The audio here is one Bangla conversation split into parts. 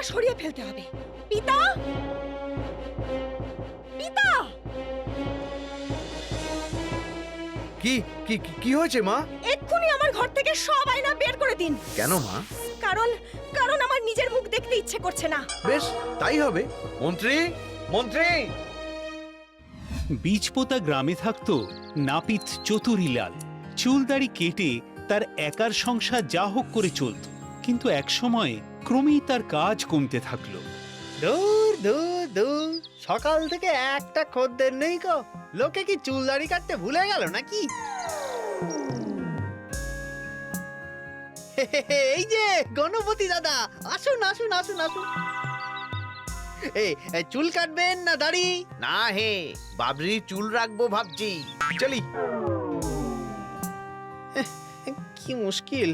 সরিয়ে ফেলতে হবে। পিতা, পিতা! কি কি কি হয়েছে মা? এক্ষুনি আমার ঘর থেকে সব আয়না বের করে দিন। কেন মা? কারণ কারণ আমার নিজের মুখ দেখতে ইচ্ছে করছে না। বেশ, তাই হবে। মন্ত্রী, মন্ত্রী! বীজপোতা গ্রামে থাকত নাপিত চতুরিলাল। চুলদাড়ি কেটে তার একার সংসার যা হোক করে চলত, কিন্তু একসময় ক্রমেই তার কাজ কমতে থাকলো। দূর দূর দূর, সকাল থেকে একটা খদ্দের নেই গো। লোকে কি চুল দাড়ি কাটতে ভুলে গেল নাকি? এই যে গণপতি দাদা, আসুন আসুন আসুন আসুন। এই চুল কাটবেন না দাড়ি? না হে, বাবরি চুল রাখবো ভাবছি। চলি। কি মুশকিল,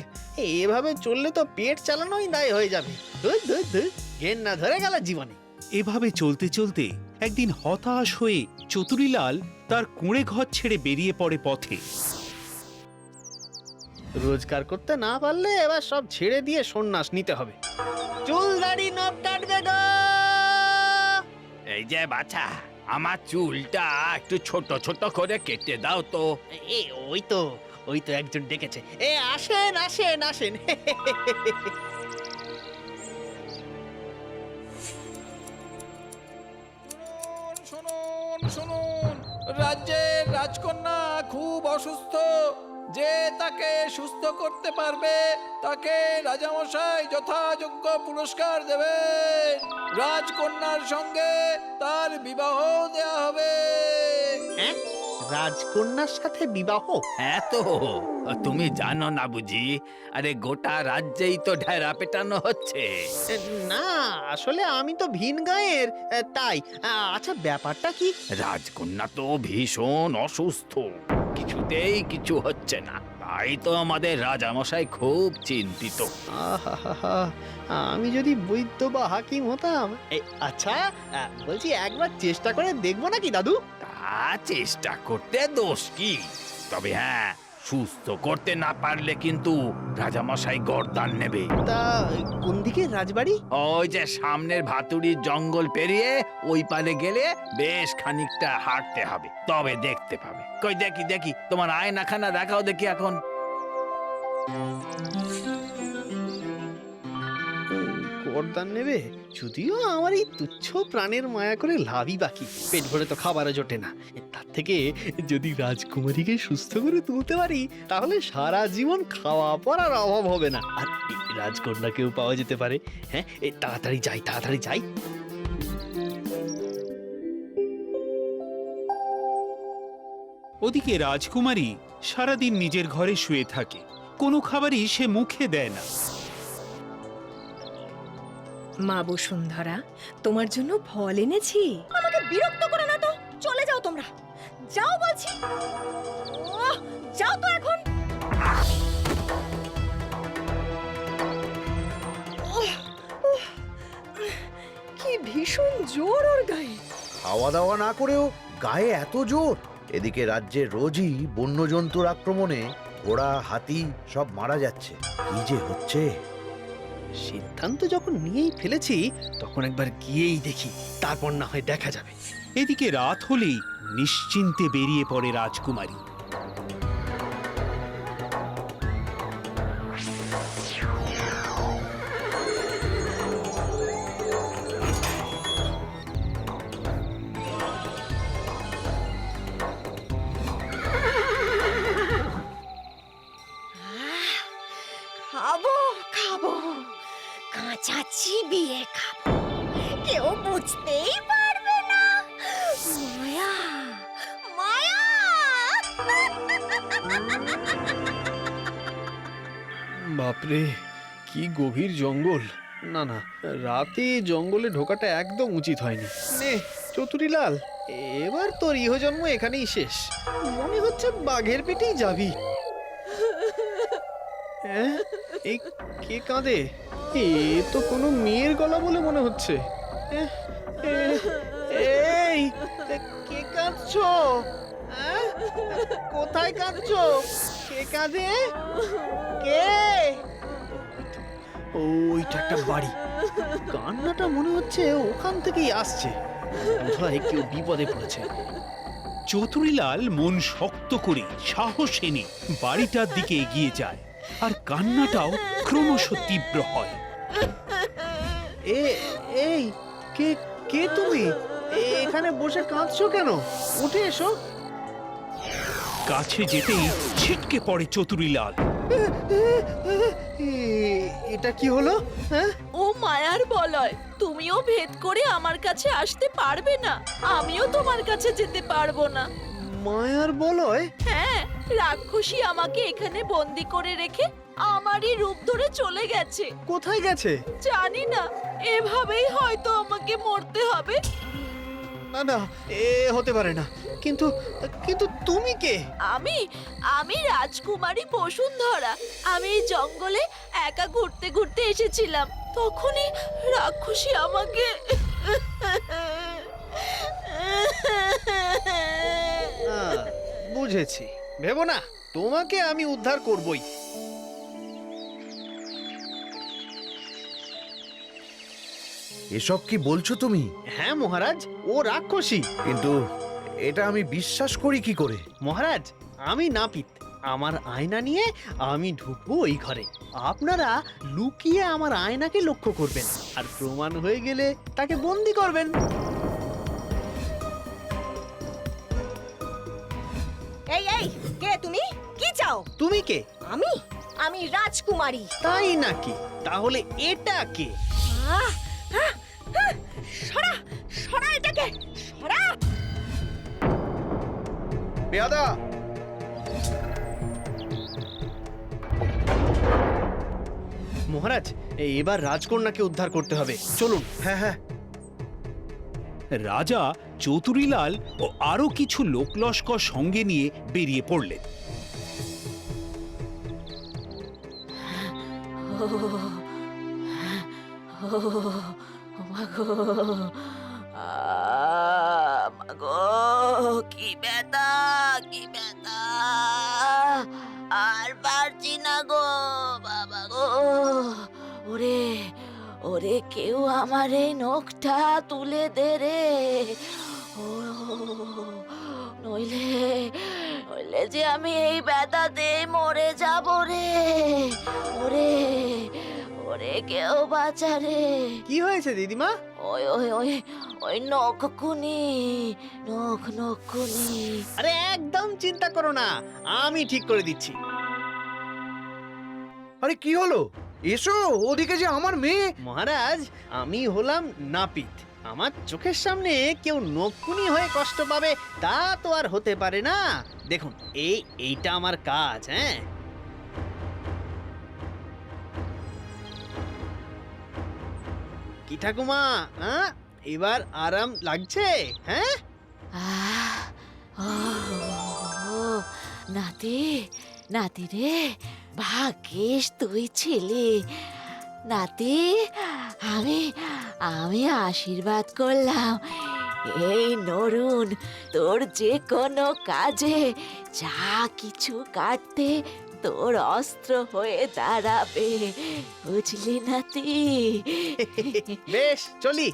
এভাবে চললে তো পেট চালানোই দায় হয়ে যাবে। ঘেন না ধরে গেল জীবনে। এভাবে চলতে চলতে একদিন হতাশ হয়ে চতুরিলাল তার কুঁড়ে ঘর ছেড়ে বেরিয়ে পড়ে পথে। রোজগার করতে না পারলে এবার সব ছেড়ে দিয়ে সন্ন্যাস নিতে হবে। চুল দাড়ি নখ কাটবে গো। এই যে বাছা, আমার চুলটা একটু ছোট ছোট করে কেটে দাও তো। ওই তো একজন ডেকেছে। আসেন আসেন আসেন। শুনুন শুনুন, রাজ্যের রাজকন্যা খুব অসুস্থ। যে তাকে সুস্থ করতে পারবে তাকে রাজামশাই যথাযোগ্য পুরস্কার দেবে। রাজকন্যার সঙ্গে তার বিবাহ দেয়া হবে। রাজকন্যার সাথে বিবাহ? হ্যাঁ তো, তুমি জানো না বুঝি? আরে গোটা রাজ্যেই তো ঢেরা পেটানো হচ্ছে। না, আসলে আমি তো ভিন গাঁয়ের, তাই। আচ্ছা, ব্যাপারটা কি? রাজকন্যা তো ভীষণ অসুস্থ, কিছুতেই কিছু হচ্ছে না। তাই তো আমাদের রাজামশাই খুব চিন্তিত। আহাহাহা, আমি যদি বৈদ্য বা হাকিম হতাম। আচ্ছা, বলছি একবার চেষ্টা করে দেখবো নাকি দাদু? তা চেষ্টা করতে দোষ কি? তবে হ্যাঁ, সুস্থ করতে না পারলে কিন্তু রাজামশাই গর্দান নেবে। তা কোন দিকে রাজবাড়ি? ওই যে সামনের ভাতুড়ির জঙ্গল পেরিয়ে ওই পারে গেলে বেশ খানিকটা হাঁটতে হবে, তবে দেখতে পাবে। কই দেখি দেখি, তোমার আয়নাখানা দেখাও দেখি এখন। গর্দান নেবে? যদিও আমার এই তুচ্ছ প্রাণের মায়া করে লাভই বাকি, পেট ভরে তো খাবারও জোটে না। তার থেকে যদি রাজকুমারীকে সুস্থ করে তুলতে পারি, তাহলে সারা জীবন খাওয়া পড়ার অভাব হবে না। আর রাজকন্যাকেও পাওয়া যেতে পারে। হ্যাঁ, তাড়াতাড়ি যাই, তাড়াতাড়ি যাই। ওদিকে রাজকুমারী সারাদিন নিজের ঘরে শুয়ে থাকে, কোনো খাবারই সে মুখে দেয় না। মা বসুন্ধরা, তোমার জন্য ফল এনেছি। আমাকে বিরক্ত করো না তো, চলে যাও তোমরা। যাও বলছি। ওহ, যাও তো এখন। কি ভীষণ জোর ওর গায়ে। খাওয়া দাওয়া না করেও গায়ে এত জোর। এদিকে রাজ্যে রোজই বন্যজন্তুর আক্রমণে ঘোড়া, হাতি সব মারা যাচ্ছে। কি যে হচ্ছে! সিদ্ধান্ত যখন নিয়েই ফেলেছি, তখন একবার গিয়েই দেখি, তারপর না হয় দেখা যাবে। এদিকে রাত হলেই নিশ্চিন্তে বেরিয়ে পড়ে রাজকুমারী। খাবো খাবো, কাঁচা চিবিয়ে খাবো, কেউ বুঝতেই পারবে না। মায়া মায়া। বাপরে, কি গভীর জঙ্গল! না না, রাতে জঙ্গলে ঢোকাটা একদম উচিত হয়নি। নে চতুরিলাল, এবার তোর ইহজন্ম এখানেই শেষ। মনে হচ্ছে বাঘের পেটেই যাবি। হ্যাঁ, এই কে কাঁদে? এ তো কোনো মেয়ের গলা বলে মনে হচ্ছে। এই, কে কাঁদছো? কোথায় কাঁদছো? কে কাঁদে? কে? ওইটা একটা বাড়ি, কান্নাটা মনে হচ্ছে ওখান থেকেই আসছে। বোধহয় কেউ বিপদে পড়েছে। চতুরীলাল মন শক্ত করে সাহস এনে বাড়িটার দিকে এগিয়ে যায়, আর কান্নাটাও ক্রমশ তীব্র হয়। এই কে কে তুমি? এখানে বসে কাঁদছো কেন? উঠে এসো। কাছে যেতেই ছিটকে পড়ে চতুরীলাল। এটা কি হলো? হ্যাঁ, ও মায়ার বলয়, তুমিও ভেদ করে আমার কাছে আসতে পারবে না, আমিও তোমার কাছে যেতে পারবো না। মায়ার বলয়? হ্যাঁ, রাক্ষসী আমাকে এখানে বন্দি করে রেখে আমারই রূপ ধরে চলে গেছে। কোথায় গেছে? জানি না, এভাবেই হয়তো আমাকে মরতে হবে। না না, এ হতে পারে না। কিন্তু কিন্তু তুমি কে? আমি আমি রাজকুমারী বসুন্ধরা। আমি এই জঙ্গলে একা ঘুরতে ঘুরতে এসেছিলাম, তখনই রাক্ষসী আমাকে বুঝেছি, ভেবো না, তোমাকে আমি উদ্ধার করবই। এসব কি বলছো তুমি? হ্যাঁ মহারাজ, ও রাক্ষসী। কিন্তু এটা আমি বিশ্বাস করি কি করে? মহারাজ, আমি নাপিত, আমার আয়না নিয়ে আমি ঢুকবো ওই ঘরে। আপনারা লুকিয়ে আমার আয়নাকে লক্ষ্য করবেন, আর প্রমাণ হয়ে গেলে তাকে বন্দি করবেন। এই এই, কে তুমি? কি চাও? তুমি কে? আমি আমি রাজকুমারী। তাই নাকি? তাহলে এটা কে? আহ, আহ, আহ, সরা সরা এটাকে, সরা। পেয়াদা, মহারাজ, এবার রাজকন্যাকে উদ্ধার করতে হবে, চলুন। হ্যাঁ হ্যাঁ। রাজা চতুরীলাল ও আরো কিছু লোকলস্কর সঙ্গে নিয়ে বেরিয়ে পড়লেন। মাগো, কি ব্যথা, কি ব্যথা, আর পারছি না গো বাবা গো। ওরে ওরে, কেউ আমার এই নখটা তুলে দে রে। ও নইলে নইলে যে আমি এই ব্যথাতে মরে যাব রে। ওরে ওরে, কেউ বাঁচা রে। কি হয়েছে দিদিমা? ওই ওই ওই ওই নখকুনি, নখকুনি। আরে একদম চিন্তা করো না, আমি ঠিক করে দিচ্ছি। আরে কি হলো? এসো, ওদিকে যে আমার মেয়ে। মহারাজ, আমি হলাম নাপিত, আমার চোখের সামনে কেউ নকুনি হয়ে কষ্ট পাবে তা তো আর হতে পারে না। দেখুন, এইটা আমার কাজ। হ্যাঁ, কি ঠাকুমা, হ্যাঁ, এবার আরাম লাগছে? হ্যাঁ, নাতি, নাতি রে, ভাগ্যিস তুই ছিলি। নাতি, আমি আমি আশীর্বাদ করলাম, এই নরুন তোর যে কোনো কাজে যা কিছু কাটতে তোর অস্ত্র হয়ে দাঁড়াবে, বুঝলি নাতি? বেশ, চলি।